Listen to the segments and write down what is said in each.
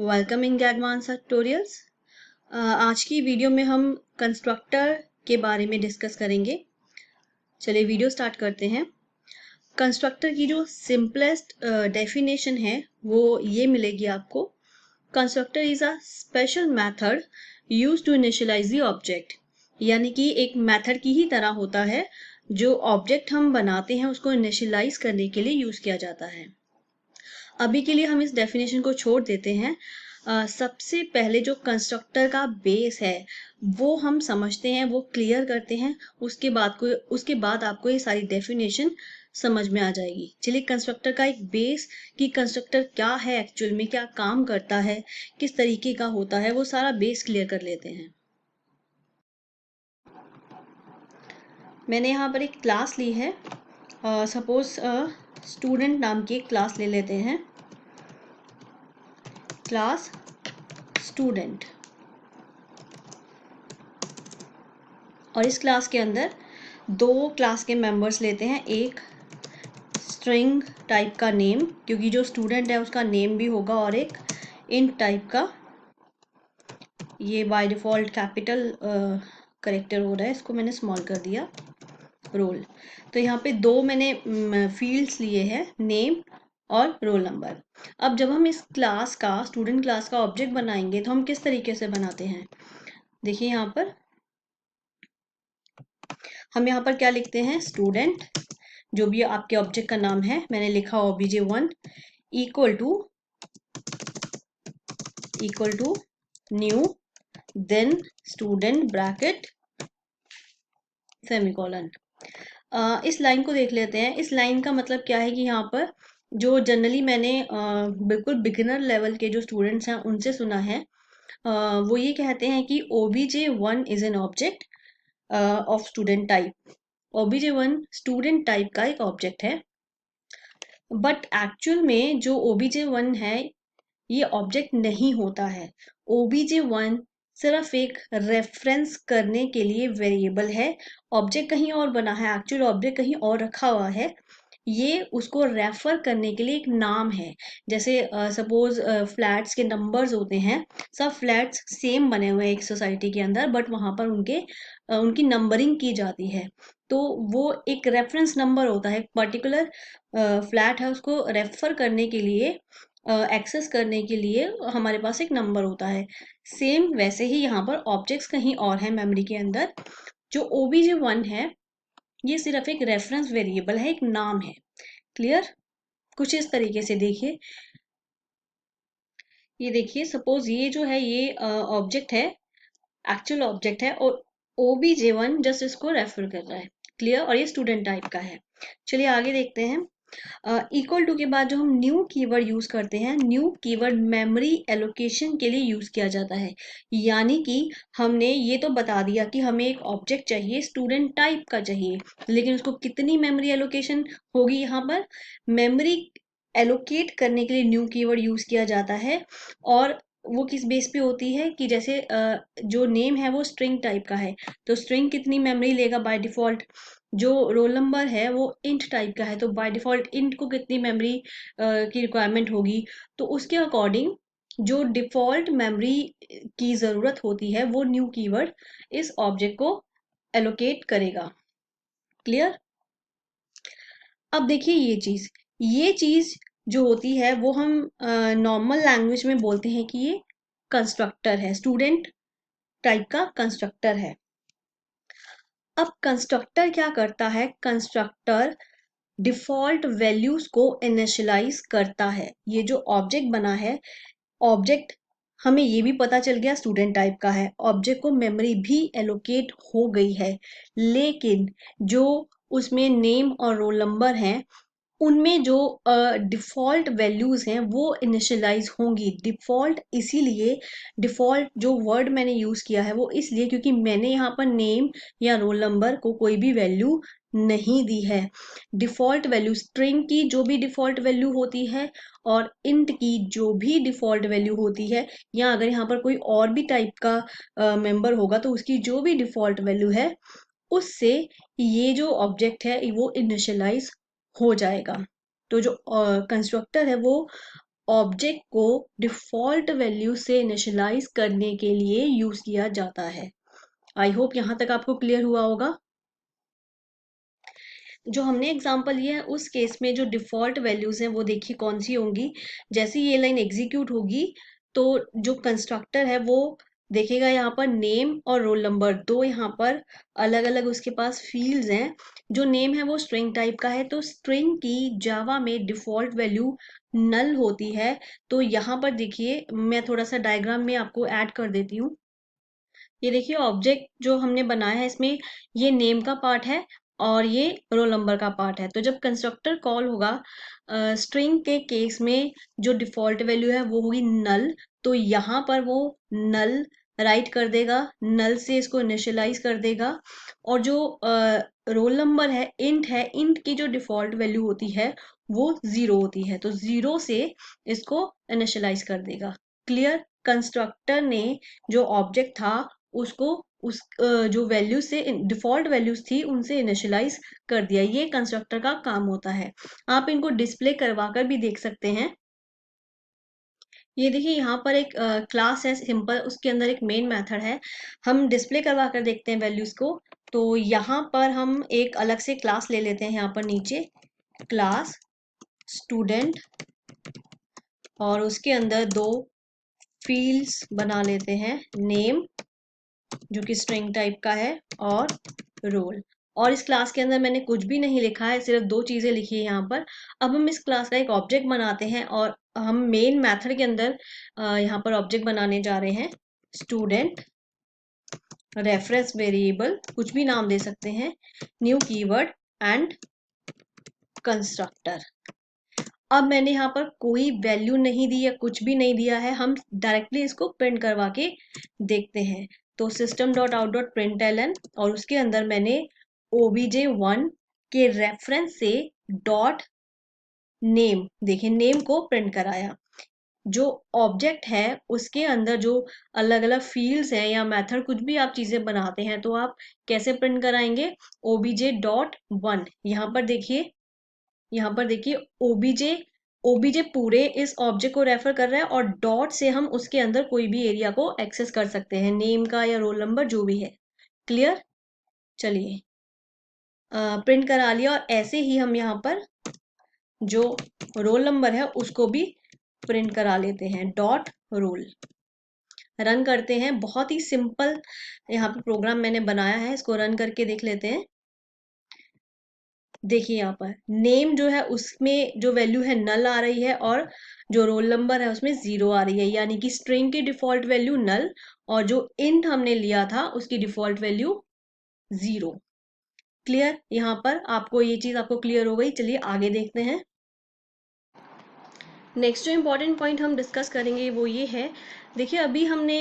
Welcome in advance tutorials. आज की video में हम कंस्ट्रक्टर के बारे में डिस्कस करेंगे। चलिए वीडियो स्टार्ट करते हैं। कंस्ट्रक्टर की जो सिंपलेस्ट डेफिनेशन है वो ये मिलेगी आपको। Constructor is a special method used to initialise the object, यानी कि एक मेथड की ही तरह होता है जो ऑब्जेक्ट हम बनाते हैं उसको इनिशियलाइज करने के लिए यूज किया जाता है। अभी के लिए हम इस डेफिनेशन को छोड़ देते हैं। सबसे पहले जो कंस्ट्रक्टर का बेस है वो हम समझते हैं, वो क्लियर करते हैं। उसके बाद आपको ये सारी डेफिनेशन समझ में आ जाएगी। चलिए कंस्ट्रक्टर का एक बेस कि कंस्ट्रक्टर क्या है, एक्चुअल में क्या काम करता है, किस तरीके का होता है, वो सारा बेस क्लियर कर लेते हैं। मैंने यहाँ पर एक क्लास ली है। सपोज स्टूडेंट नाम की एक क्लास ले लेते हैं, क्लास स्टूडेंट। और इस क्लास के अंदर दो क्लास के मेंबर्स लेते हैं, एक स्ट्रिंग टाइप का नेम, क्योंकि जो स्टूडेंट है उसका नेम भी होगा, और एक इंट टाइप का, ये बाय डिफ़ॉल्ट कैपिटल करेक्टर हो रहा है, इसको मैंने स्मॉल कर दिया, रोल। तो यहाँ पे दो मैंने फील्ड्स लिए हैं, नेम और रोल नंबर। अब जब हम इस क्लास का, स्टूडेंट क्लास का ऑब्जेक्ट बनाएंगे तो हम किस तरीके से बनाते हैं, देखिए यहाँ पर हम यहाँ पर क्या लिखते हैं, स्टूडेंट, जो भी आपके ऑब्जेक्ट का नाम है, मैंने लिखा obj1 equal to new, then student bracket semicolon. इस लाइन को देख लेते हैं। इस लाइन का मतलब क्या है कि यहाँ पर जो जनरली मैंने बिल्कुल बिगिनर लेवल के जो स्टूडेंट्स हैं उनसे सुना है, वो ये कहते हैं कि obj1 is an object of student type. obj1 student type का एक ऑब्जेक्ट है, बट एक्चुअल में जो obj1 है ये ऑब्जेक्ट नहीं होता है। obj1 सिर्फ एक रेफरेंस करने के लिए वेरिएबल है। ऑब्जेक्ट कहीं और बना है, एक्चुअल ऑब्जेक्ट कहीं और रखा हुआ है, ये उसको रेफर करने के लिए एक नाम है। जैसे सपोज फ्लैट्स के नंबर्स होते हैं, सब फ्लैट्स सेम बने हुए हैं एक सोसाइटी के अंदर, बट वहां पर उनकी नंबरिंग की जाती है। तो वो एक रेफरेंस नंबर होता है, एक पर्टिकुलर फ्लैट है, उसको रेफर करने के लिए, एक्सेस करने के लिए हमारे पास एक नंबर होता है। सेम वैसे ही यहाँ पर ऑब्जेक्ट्स कहीं और है मेमोरी के अंदर। जो obj1 है ये सिर्फ एक रेफरेंस वेरिएबल है, एक नाम है। क्लियर? कुछ इस तरीके से देखिए, ये देखिए सपोज ये जो है ये ऑब्जेक्ट है, एक्चुअल ऑब्जेक्ट है, और obj1 जस्ट इसको रेफर कर रहा है। क्लियर? और ये स्टूडेंट टाइप का है। चलिए आगे देखते हैं। इक्वल टू के बाद जो हम न्यू कीवर्ड यूज करते हैं, न्यू कीवर्ड मेमोरी एलोकेशन के लिए यूज किया जाता है। यानी कि हमने ये तो बता दिया कि हमें एक ऑब्जेक्ट चाहिए, स्टूडेंट टाइप का चाहिए, लेकिन उसको कितनी मेमोरी एलोकेशन होगी, यहाँ पर मेमोरी एलोकेट करने के लिए न्यू कीवर्ड यूज किया जाता है। और वो किस बेस पे होती है कि जैसे जो नेम है वो स्ट्रिंग टाइप का है, तो स्ट्रिंग कितनी मेमोरी लेगा बाय डिफॉल्ट। जो रोल नंबर है वो इंट टाइप का है, तो बाय डिफॉल्ट इंट को कितनी मेमोरी की रिक्वायरमेंट होगी, तो उसके अकॉर्डिंग जो डिफॉल्ट मेमोरी की ज़रूरत होती है वो न्यू कीवर्ड इस ऑब्जेक्ट को एलोकेट करेगा। क्लियर? अब देखिए ये चीज जो होती है वो हम नॉर्मल लैंग्वेज में बोलते हैं कि ये कंस्ट्रक्टर है, स्टूडेंट टाइप का कंस्ट्रक्टर है। अब कंस्ट्रक्टर क्या करता है, कंस्ट्रक्टर डिफॉल्ट वैल्यूज को इनिशियलाइज करता है। ये जो ऑब्जेक्ट बना है, ऑब्जेक्ट हमें ये भी पता चल गया स्टूडेंट टाइप का है, ऑब्जेक्ट को मेमोरी भी एलोकेट हो गई है, लेकिन जो उसमें नेम और रोल नंबर हैं उनमें जो डिफ़ॉल्ट वैल्यूज़ हैं वो इनिशियलाइज होंगी। डिफ़ॉल्ट इसीलिए, डिफ़ॉल्ट जो वर्ड मैंने यूज़ किया है वो इसलिए क्योंकि मैंने यहाँ पर नेम या रोल नंबर को कोई भी वैल्यू नहीं दी है। डिफ़ॉल्ट वैल्यू स्ट्रिंग की जो भी डिफ़ॉल्ट वैल्यू होती है, और इंट की जो भी डिफ़ॉल्ट वैल्यू होती है, या अगर यहाँ पर कोई और भी टाइप का मेंबर होगा तो उसकी जो भी डिफ़ॉल्ट वैल्यू है उससे ये जो ऑब्जेक्ट है वो इनिशियलाइज हो जाएगा। तो जो कंस्ट्रक्टर है वो ऑब्जेक्ट को डिफॉल्ट वैल्यू से इनिशियलाइज करने के लिए यूज किया जाता है। आई होप यहां तक आपको क्लियर हुआ होगा। जो हमने एग्जांपल लिया है उस केस में जो डिफॉल्ट वैल्यूज हैं वो देखिए कौन सी होंगी। जैसे ये लाइन एग्जीक्यूट होगी तो जो कंस्ट्रक्टर है वो देखेगा यहाँ पर नेम और रोल नंबर, दो यहाँ पर अलग अलग उसके पास फील्ड्स हैं। जो नेम है वो स्ट्रिंग टाइप का है, तो स्ट्रिंग की जावा में डिफॉल्ट वैल्यू नल होती है। तो यहाँ पर देखिए मैं थोड़ा सा डायग्राम में आपको ऐड कर देती हूँ। ये देखिए ऑब्जेक्ट जो हमने बनाया है इसमें ये नेम का पार्ट है और ये रोल नंबर का पार्ट है। तो जब कंस्ट्रक्टर कॉल होगा स्ट्रिंग के केस में जो डिफॉल्ट वैल्यू है वो होगी नल, तो यहाँ पर वो नल राइट कर देगा, नल से इसको इनिशियलाइज कर देगा। और जो रोल नंबर है इंट की जो डिफॉल्ट वैल्यू होती है वो जीरो होती है, तो जीरो से इसको इनिशियलाइज कर देगा। क्लियर। कंस्ट्रक्टर ने जो ऑब्जेक्ट था उसको उस जो वैल्यू से डिफॉल्ट वैल्यूज थी उनसे इनिशियलाइज कर दिया। ये कंस्ट्रक्टर का काम होता है। आप इनको डिस्प्ले करवा कर भी देख सकते हैं। ये देखिए यहाँ पर एक क्लास है सिंपल, उसके अंदर एक मेन मेथड है। हम डिस्प्ले करवा कर देखते हैं वैल्यूज को। तो यहाँ पर हम एक अलग से क्लास ले लेते हैं, यहाँ पर नीचे क्लास स्टूडेंट, और उसके अंदर दो फील्ड्स बना लेते हैं, नेम जो कि स्ट्रिंग टाइप का है और रोल। और इस क्लास के अंदर मैंने कुछ भी नहीं लिखा है, सिर्फ दो चीजें लिखी है यहाँ पर। अब हम इस क्लास का एक ऑब्जेक्ट बनाते हैं और हम मेन मेथड के अंदर यहाँ पर ऑब्जेक्ट बनाने जा रहे हैं स्टूडेंट रेफरेंस वेरिएबल, कुछ भी नाम दे सकते हैं, न्यू कीवर्ड एंड कंस्ट्रक्टर। अब मैंने यहाँ पर कोई वैल्यू नहीं दी या कुछ भी नहीं दिया है, हम डायरेक्टली इसको प्रिंट करवा के देखते हैं। तो system dot out dot print L N, और उसके अंदर मैंने obj1 के रेफरेंस से डॉट नेम, देखिए नेम को प्रिंट कराया। जो ऑब्जेक्ट है उसके अंदर जो अलग अलग फील्ड्स हैं या मेथड कुछ भी आप चीजें बनाते हैं तो आप कैसे प्रिंट कराएंगे, obj.1। यहाँ पर देखिए ओबीजे पूरे इस ऑब्जेक्ट को रेफर कर रहा है और डॉट से हम उसके अंदर कोई भी एरिया को एक्सेस कर सकते हैं, नेम का या रोल नंबर जो भी है। क्लियर। चलिए प्रिंट करा लिया, और ऐसे ही हम यहाँ पर जो रोल नंबर है उसको भी प्रिंट करा लेते हैं, डॉट रोल। रन करते हैं, बहुत ही सिंपल यहाँ पे प्रोग्राम मैंने बनाया है, इसको रन करके देख लेते हैं। देखिए यहाँ पर नेम जो है उसमें जो वैल्यू है नल आ रही है और जो रोल नंबर है उसमें जीरो आ रही है, यानी कि स्ट्रिंग की डिफॉल्ट वैल्यू नल और जो इंट हमने लिया था उसकी डिफॉल्ट वैल्यू जीरो। क्लियर। यहाँ पर आपको ये चीज आपको क्लियर हो गई। चलिए आगे देखते हैं। नेक्स्ट जो इम्पॉर्टेंट पॉइंट हम डिस्कस करेंगे वो ये है, देखिए अभी हमने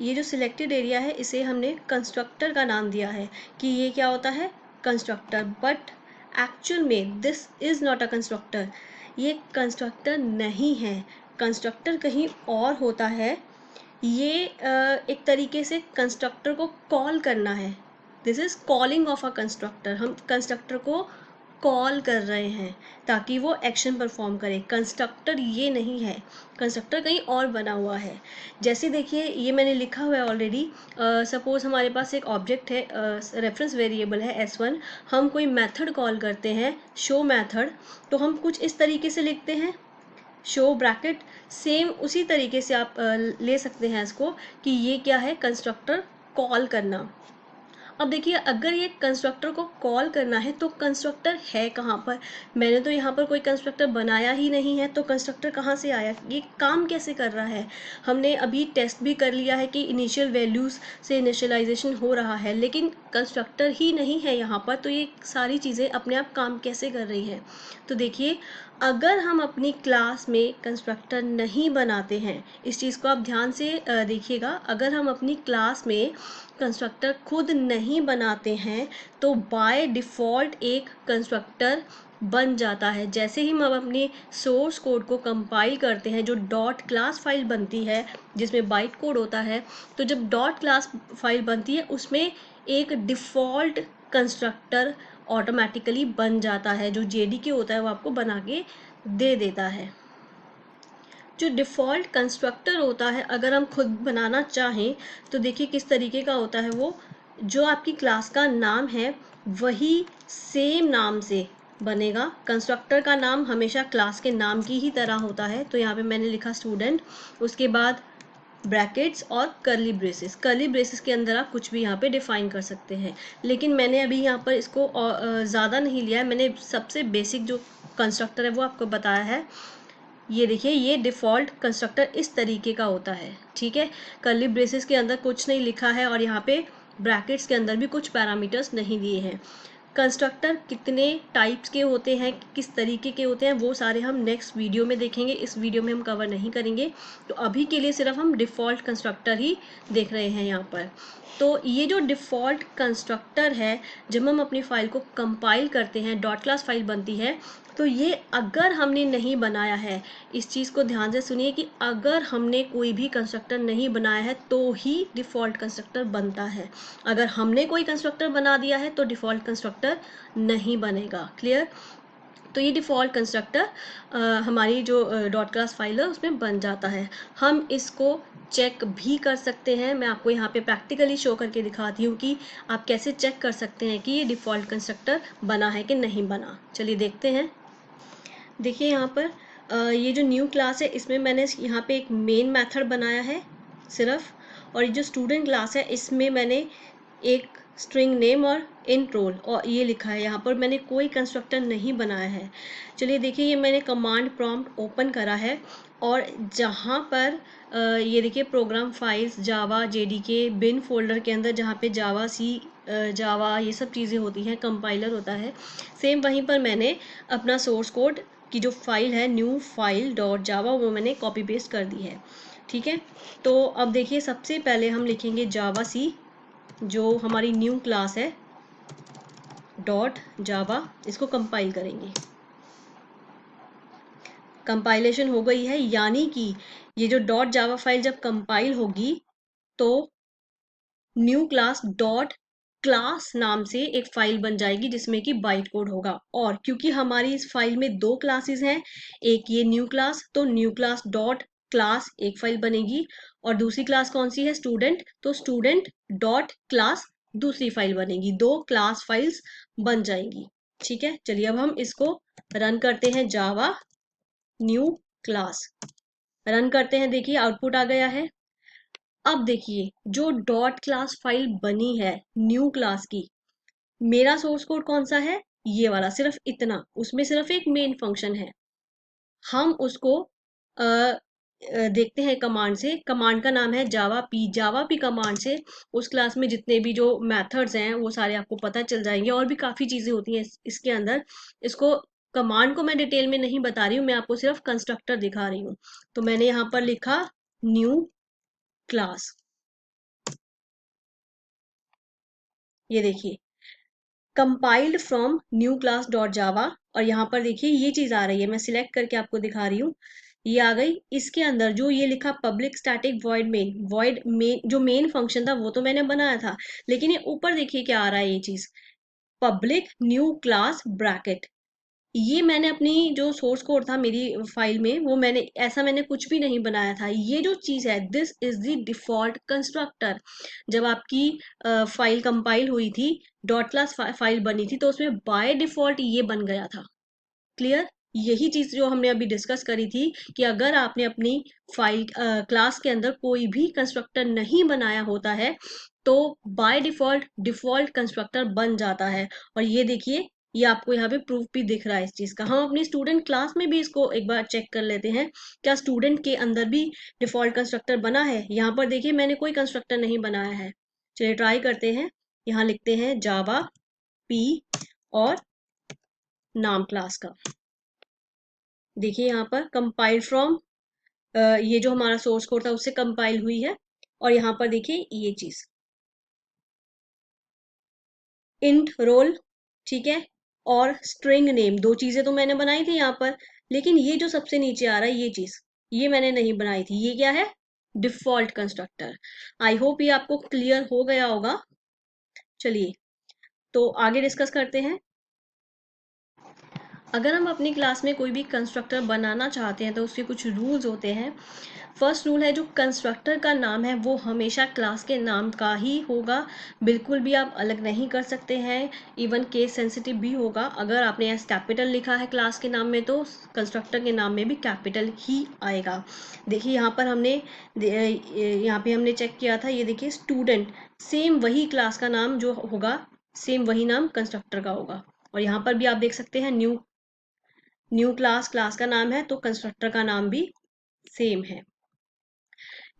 ये जो सिलेक्टेड एरिया है इसे हमने कंस्ट्रक्टर का नाम दिया है कि ये क्या होता है, कंस्ट्रक्टर। बट एक्चुअल में this is not a constructor, ये कंस्ट्रक्टर नहीं है, कंस्ट्रक्टर कहीं और होता है। ये एक तरीके से कंस्ट्रक्टर को कॉल करना है, this is calling of a constructor. हम कंस्ट्रक्टर को कॉल कर रहे हैं ताकि वो एक्शन परफॉर्म करे। कंस्ट्रक्टर ये नहीं है, कंस्ट्रक्टर कहीं और बना हुआ है। जैसे देखिए ये मैंने लिखा हुआ है ऑलरेडी, सपोज हमारे पास एक ऑब्जेक्ट है, रेफरेंस वेरिएबल है s1, हम कोई मेथड कॉल करते हैं शो मेथड, तो हम कुछ इस तरीके से लिखते हैं शो ब्रैकेट। सेम उसी तरीके से आप ले सकते हैं इसको कि ये क्या है, कंस्ट्रक्टर कॉल करना। अब देखिए अगर ये कंस्ट्रक्टर को कॉल करना है तो कंस्ट्रक्टर है कहाँ पर, मैंने तो यहाँ पर कोई कंस्ट्रक्टर बनाया ही नहीं है, तो कंस्ट्रक्टर कहाँ से आया, ये काम कैसे कर रहा है। हमने अभी टेस्ट भी कर लिया है कि इनिशियल वैल्यूज़ से इनिशियलाइजेशन हो रहा है, लेकिन कंस्ट्रक्टर ही नहीं है यहाँ पर, तो ये सारी चीज़ें अपने आप काम कैसे कर रही हैं। तो देखिए अगर हम अपनी क्लास में कंस्ट्रक्टर नहीं बनाते हैं, इस चीज़ को आप ध्यान से देखिएगा, अगर हम अपनी क्लास में कंस्ट्रक्टर खुद नहीं बनाते हैं तो बाय डिफ़ॉल्ट एक कंस्ट्रक्टर बन जाता है। जैसे ही हम अपने सोर्स कोड को कंपाइल करते हैं, जो डॉट क्लास फाइल बनती है जिसमें बाइट कोड होता है, तो जब डॉट क्लास फाइल बनती है उसमें एक डिफ़ॉल्ट कंस्ट्रक्टर ऑटोमेटिकली बन जाता है, जो जेडीके होता है वो आपको बना के दे देता है। जो डिफ़ॉल्ट कंस्ट्रक्टर होता है, अगर हम खुद बनाना चाहें तो देखिए किस तरीके का होता है वो। जो आपकी क्लास का नाम है वही सेम नाम से बनेगा। कंस्ट्रक्टर का नाम हमेशा क्लास के नाम की ही तरह होता है। तो यहाँ पे मैंने लिखा स्टूडेंट, उसके बाद ब्रैकेट्स और कर्ली ब्रेसेस के अंदर आप कुछ भी यहाँ पे डिफाइन कर सकते हैं। लेकिन मैंने अभी यहाँ पर इसको ज़्यादा नहीं लिया है, मैंने सबसे बेसिक जो कंस्ट्रक्टर है वो आपको बताया है। ये देखिए, ये डिफ़ॉल्ट कंस्ट्रक्टर इस तरीके का होता है, ठीक है। कर्ली ब्रेसेस के अंदर कुछ नहीं लिखा है और यहाँ पे ब्रैकेट्स के अंदर भी कुछ पैरामीटर्स नहीं दिए हैं। कंस्ट्रक्टर कितने टाइप्स के होते हैं, किस तरीके के होते हैं, वो सारे हम नेक्स्ट वीडियो में देखेंगे। इस वीडियो में हम कवर नहीं करेंगे। तो अभी के लिए सिर्फ हम डिफ़ॉल्ट कंस्ट्रक्टर ही देख रहे हैं यहाँ पर। तो ये जो डिफ़ॉल्ट कंस्ट्रक्टर है, जब हम अपनी फ़ाइल को कंपाइल करते हैं, डॉट क्लास फाइल बनती है, तो ये अगर हमने नहीं बनाया है, इस चीज़ को ध्यान से सुनिए कि अगर हमने कोई भी कंस्ट्रक्टर नहीं बनाया है तो ही डिफ़ॉल्ट कंस्ट्रक्टर बनता है। अगर हमने कोई कंस्ट्रक्टर बना दिया है तो डिफ़ॉल्ट कंस्ट्रक्टर नहीं बनेगा। क्लियर? तो ये डिफ़ॉल्ट कंस्ट्रक्टर हमारी जो डॉट क्लास फाइल है उसमें बन जाता है। हम इसको चेक भी कर सकते हैं। मैं आपको यहाँ पे प्रैक्टिकली शो करके दिखाती हूँ कि आप कैसे चेक कर सकते हैं कि ये डिफ़ॉल्ट कंस्ट्रक्टर बना है कि नहीं बना। चलिए देखते हैं। देखिए यहाँ पर ये जो न्यू क्लास है इसमें मैंने यहाँ पे एक मेन मेथड बनाया है सिर्फ, और ये जो स्टूडेंट क्लास है इसमें मैंने एक स्ट्रिंग नेम और इंट रोल और ये लिखा है। यहाँ पर मैंने कोई कंस्ट्रक्टर नहीं बनाया है। चलिए देखिए, ये मैंने कमांड प्रॉम्प्ट ओपन करा है और जहाँ पर ये देखिए प्रोग्राम फाइल्स जावा जेडीके बिन फोल्डर के अंदर जहाँ पे जावा सी जावा ये सब चीज़ें होती हैं, कंपाइलर होता है, सेम वहीं पर मैंने अपना सोर्स कोड की जो फाइल है न्यू फाइल डॉट जावा वो मैंने कॉपी पेस्ट कर दी है। ठीक है, तो अब देखिए सबसे पहले हम लिखेंगे जावा सी, जो हमारी न्यू क्लास है, डॉट जावा, इसको कंपाइल करेंगे। कंपाइलेशन हो गई है, यानी कि ये जो डॉट जावा फाइल जब कंपाइल होगी तो न्यू क्लास डॉट क्लास नाम से एक फाइल बन जाएगी जिसमें कि बाइट कोड होगा। और क्योंकि हमारी इस फाइल में दो क्लासेस हैं, एक ये न्यू क्लास, तो न्यू क्लास डॉट क्लास एक फाइल बनेगी और दूसरी क्लास कौन सी है, स्टूडेंट, तो स्टूडेंट डॉट क्लास दूसरी फाइल बनेगी। दो क्लास फाइल्स बन जाएंगी। ठीक है, चलिए अब हम इसको रन करते हैं। जावा न्यू क्लास रन करते हैं। देखिए आउटपुट आ गया है। अब देखिए जो डॉट क्लास फाइल बनी है न्यू क्लास की, मेरा सोर्स कोड कौन सा है, ये वाला, सिर्फ इतना, उसमें सिर्फ एक मेन फंक्शन है। हम उसको देखते हैं कमांड से। कमांड का नाम है जावा पी। जावा पी कमांड से उस क्लास में जितने भी जो मेथड्स हैं वो सारे आपको पता चल जाएंगे, और भी काफ़ी चीज़ें होती हैं इसके अंदर। इसको कमांड को मैं डिटेल में नहीं बता रही हूँ, मैं आपको सिर्फ कंस्ट्रक्टर दिखा रही हूँ। तो मैंने यहाँ पर लिखा न्यू क्लास, ये देखिए compiled from new class dot जावा, और यहाँ पर देखिए ये चीज़ आ रही है, मैं सिलेक्ट करके आपको दिखा रही हूँ। ये आ गई। इसके अंदर जो ये लिखा पब्लिक स्टैटिक वॉइड मेन, जो मेन फंक्शन था वो तो मैंने बनाया था, लेकिन ये ऊपर देखिए क्या आ रहा है, ये चीज़ पब्लिक न्यू क्लास ब्रैकेट। ये मैंने अपनी जो सोर्स कोड था मेरी फाइल में, वो मैंने कुछ भी नहीं बनाया था। ये जो चीज़ है, this is the default constructor. जब आपकी फाइल कंपाइल हुई थी, डॉट क्लास फाइल बनी थी, तो उसमें बाय डिफॉल्ट ये बन गया था। क्लियर? यही चीज़ जो हमने अभी डिस्कस करी थी कि अगर आपने अपनी फाइल क्लास के अंदर कोई भी कंस्ट्रक्टर नहीं बनाया होता है तो बाय डिफॉल्ट डिफॉल्ट कंस्ट्रक्टर बन जाता है। और ये देखिए, ये आपको यहाँ पे प्रूफ भी दिख रहा है इस चीज़ का। हम अपनी स्टूडेंट क्लास में भी इसको एक बार चेक कर लेते हैं, क्या स्टूडेंट के अंदर भी डिफॉल्ट कंस्ट्रक्टर बना है। यहाँ पर देखिए मैंने कोई कंस्ट्रक्टर नहीं बनाया है। चलिए ट्राई करते हैं। यहाँ लिखते हैं जावा पी और नाम क्लास का। देखिए यहाँ पर कंपाइल फ्रॉम, ये जो हमारा सोर्स कोड था उससे कंपाइल हुई है। और यहाँ पर देखिए ये चीज इंट रोल, ठीक है, और स्ट्रिंग नेम, दो चीजें तो मैंने बनाई थी यहाँ पर। लेकिन ये जो सबसे नीचे आ रहा है ये चीज, ये मैंने नहीं बनाई थी। ये क्या है, डिफॉल्ट कंस्ट्रक्टर। आई होप ये आपको क्लियर हो गया होगा। चलिए तो आगे डिस्कस करते हैं। अगर हम अपनी क्लास में कोई भी कंस्ट्रक्टर बनाना चाहते हैं तो उसके कुछ रूल्स होते हैं। फर्स्ट रूल है, जो कंस्ट्रक्टर का नाम है वो हमेशा क्लास के नाम का ही होगा, बिल्कुल भी आप अलग नहीं कर सकते हैं। इवन केस सेंसिटिव भी होगा। अगर आपने एस कैपिटल लिखा है क्लास के नाम में तो कंस्ट्रक्टर के नाम में भी कैपिटल ही आएगा। देखिए यहाँ पर यहाँ पे हमने चेक किया था, ये देखिए स्टूडेंट, सेम वही क्लास का नाम जो होगा, सेम वही नाम कंस्ट्रक्टर का होगा। और यहाँ पर भी आप देख सकते हैं, न्यू न्यू क्लास क्लास का नाम है तो कंस्ट्रक्टर का नाम भी सेम है।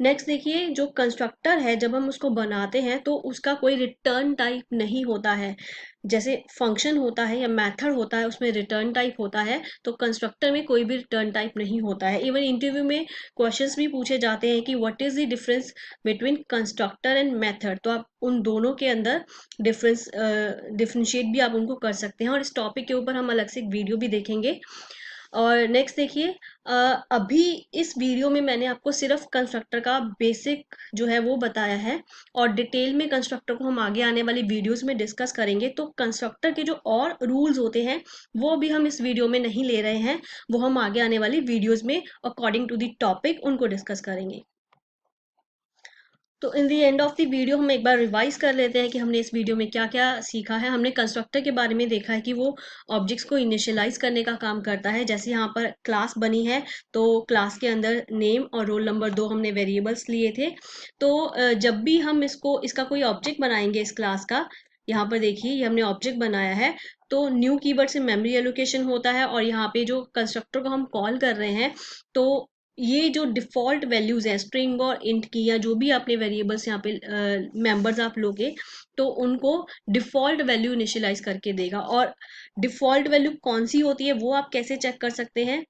नेक्स्ट देखिए, जो कंस्ट्रक्टर है जब हम उसको बनाते हैं तो उसका कोई रिटर्न टाइप नहीं होता है। जैसे फंक्शन होता है या मेथड होता है उसमें रिटर्न टाइप होता है, तो कंस्ट्रक्टर में कोई भी रिटर्न टाइप नहीं होता है। इवन इंटरव्यू में क्वेश्चंस भी पूछे जाते हैं कि what is the difference between constructor and method, तो आप उन दोनों के अंदर डिफरेंशिएट भी आप उनको कर सकते हैं, और इस टॉपिक के ऊपर हम अलग से एक वीडियो भी देखेंगे। और नेक्स्ट देखिए, अभी इस वीडियो में मैंने आपको सिर्फ कंस्ट्रक्टर का बेसिक जो है वो बताया है, और डिटेल में कंस्ट्रक्टर को हम आगे आने वाली वीडियोस में डिस्कस करेंगे। तो कंस्ट्रक्टर के जो और रूल्स होते हैं वो भी हम इस वीडियो में नहीं ले रहे हैं, वो हम आगे आने वाली वीडियोस में अकॉर्डिंग टू द टॉपिक उनको डिस्कस करेंगे। तो in the end of the video हम एक बार रिवाइज कर लेते हैं कि हमने इस वीडियो में क्या क्या सीखा है। हमने कंस्ट्रक्टर के बारे में देखा है कि वो ऑब्जेक्ट्स को इनिशियलाइज करने का काम करता है। जैसे यहाँ पर क्लास बनी है तो क्लास के अंदर नेम और रोल नंबर 2 हमने वेरिएबल्स लिए थे। तो जब भी हम इसका कोई ऑब्जेक्ट बनाएंगे इस क्लास का, यहाँ पर देखिए ये हमने ऑब्जेक्ट बनाया है, तो न्यू कीवर्ड से मेमोरी एलोकेशन होता है, और यहाँ पे जो कंस्ट्रक्टर को हम कॉल कर रहे हैं, तो ये जो डिफॉल्ट वैल्यूज है स्ट्रिंग और इंट की, या जो भी आपने वेरिएबल्स यहाँ पे मेंबर्स आप लोगे, तो उनको डिफॉल्ट वैल्यू इनिशियलाइज करके देगा। और डिफॉल्ट वैल्यू कौन सी होती है वो आप कैसे चेक कर सकते हैं,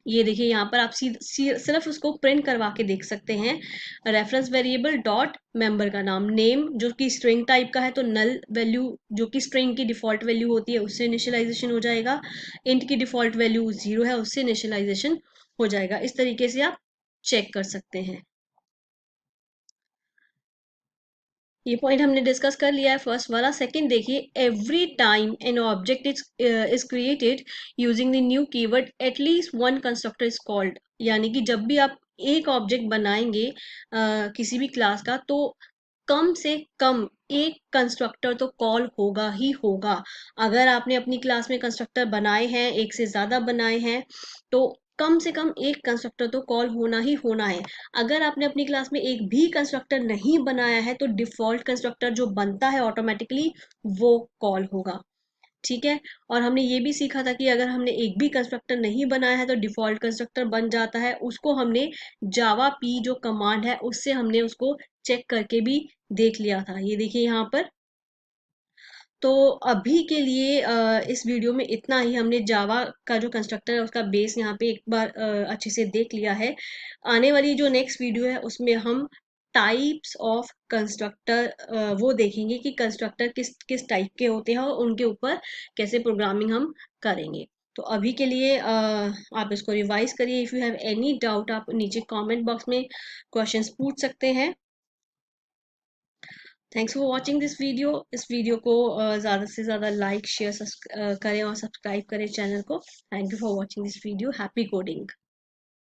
ये देखिए यहाँ पर आप सिर्फ उसको प्रिंट करवा के देख सकते हैं। रेफरेंस वेरिएबल डॉट मेंबर का नाम, नेम जो कि स्ट्रिंग टाइप का है तो नल वैल्यू जो कि स्ट्रिंग की डिफॉल्ट वैल्यू होती है उससे इनिशियलाइजेशन हो जाएगा। इंट की डिफॉल्ट वैल्यू 0 है, उससे इनिशियलाइजेशन हो जाएगा। इस तरीके से आप चेक कर सकते हैं। ये पॉइंट हमने डिस्कस कर लिया है फर्स्ट वाला। सेकंड देखिए, every time an object is created using the new keyword at least one constructor is called. यानी कि जब भी आप एक ऑब्जेक्ट बनाएंगे किसी भी क्लास का, तो कम से कम एक कंस्ट्रक्टर तो कॉल होगा ही होगा। अगर आपने अपनी क्लास में कंस्ट्रक्टर बनाए हैं, एक से ज्यादा बनाए हैं, तो कम से कम एक कंस्ट्रक्टर तो कॉल होना ही होना है। अगर आपने अपनी क्लास में एक भी कंस्ट्रक्टर नहीं बनाया है तो डिफॉल्ट कंस्ट्रक्टर जो बनता है ऑटोमेटिकली वो कॉल होगा। ठीक है। और हमने ये भी सीखा था कि अगर हमने एक भी कंस्ट्रक्टर नहीं बनाया है तो डिफॉल्ट कंस्ट्रक्टर बन जाता है। उसको हमने जावा पी जो कमांड है उससे हमने उसको चेक करके भी देख लिया था। ये देखिए यहाँ पर। तो अभी के लिए इस वीडियो में इतना ही। हमने जावा का जो कंस्ट्रक्टर है उसका बेस यहाँ पे एक बार अच्छे से देख लिया है। आने वाली जो नेक्स्ट वीडियो है उसमें हम टाइप्स ऑफ कंस्ट्रक्टर वो देखेंगे कि कंस्ट्रक्टर किस किस टाइप के होते हैं और उनके ऊपर कैसे प्रोग्रामिंग हम करेंगे। तो अभी के लिए आप इसको रिवाइज करिए। If you have any doubt आप नीचे कमेंट बॉक्स में क्वेश्चंस पूछ सकते हैं। Thanks for watching this video. इस वीडियो को ज़्यादा से ज़्यादा लाइक शेयर करें और सब्सक्राइब करें चैनल को। Thank you for watching this video. Happy coding.